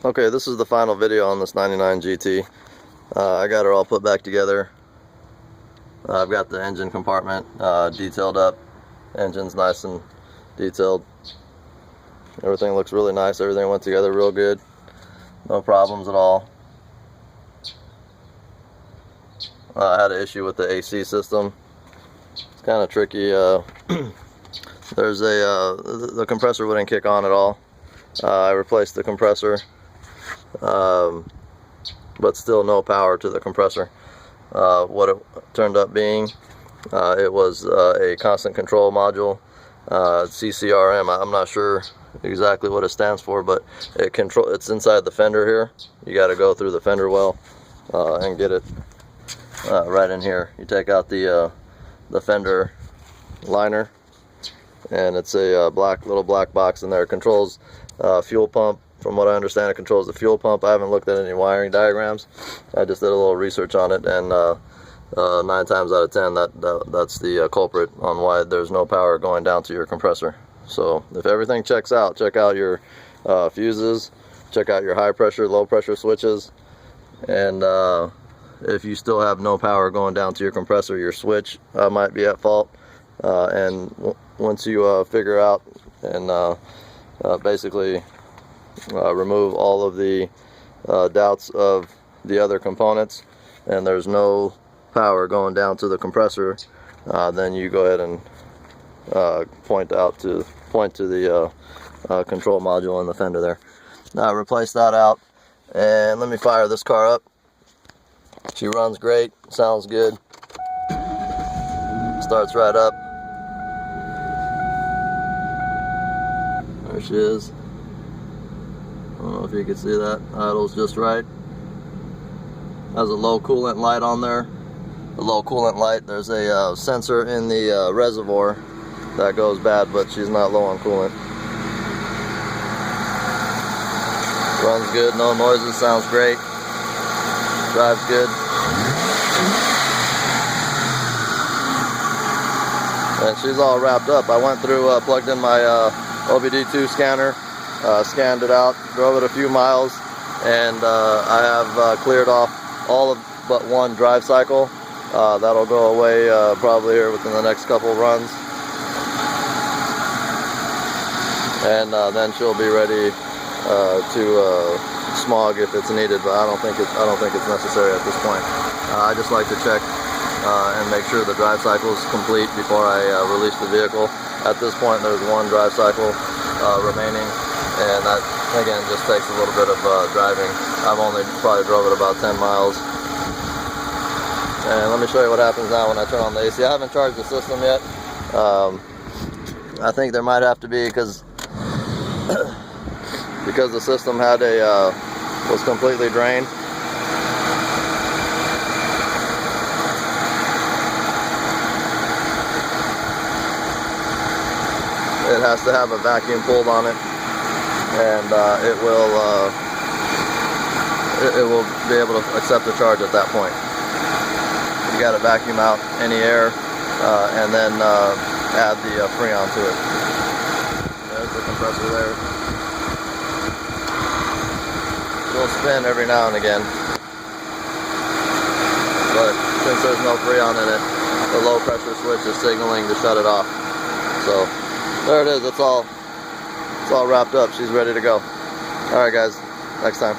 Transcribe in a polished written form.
Okay, this is the final video on this 99 GT. I got her all put back together. I've got the engine compartment detailed up. Engine's nice and detailed. Everything looks really nice. Everything went together real good. No problems at all. I had an issue with the AC system. It's kind of tricky. There's the compressor wouldn't kick on at all. I replaced the compressor, but still no power to the compressor. What it turned up being, it was a constant control module, CCRM. I'm not sure exactly what it stands for, but it's inside the fender here. You got to go through the fender well and get it right in here. You take out the fender liner, and it's a little black box in there. It controls fuel pump. From what I understand, it controls the fuel pump. I haven't looked at any wiring diagrams. I just did a little research on it, and 9 times out of 10 that's the culprit on why there's no power going down to your compressor. So if everything checks out, check out your fuses, check out your high pressure, low pressure switches, and if you still have no power going down to your compressor, your switch might be at fault. And once you figure out and basically remove all of the doubts of the other components, and there's no power going down to the compressor, then you go ahead and point to the control module in the fender there. Now replace that out, and let me fire this car up. She runs great, sounds good, starts right up. There she is. I don't know if you can see that. Idle's just right. Has a low coolant light on there. The low coolant light, there's a sensor in the reservoir that goes bad, but she's not low on coolant. Runs good, no noises, sounds great. Drives good. And she's all wrapped up. I went through, plugged in my OBD2 scanner, scanned it out, drove it a few miles, and I have cleared off all of but one drive cycle. That'll go away probably here within the next couple runs, and then she'll be ready to smog if it's needed. But I don't think it's necessary at this point. I just like to check and make sure the drive cycle is complete before I release the vehicle. At this point, there's one drive cycle remaining, and that again just takes a little bit of driving. I've only probably drove it about 10 miles. And let me show you what happens now when I turn on the AC. I haven't charged the system yet. I think there might have to be, because the system had was completely drained. It has to have a vacuum pulled on it, and it will be able to accept a charge at that point. You got to vacuum out any air and then add the Freon to it. There's the compressor there. It'll spin every now and again, but since there's no Freon in it, the low pressure switch is signaling to shut it off. So there it is. It's all wrapped up. She's ready to go. All right, guys. Next time.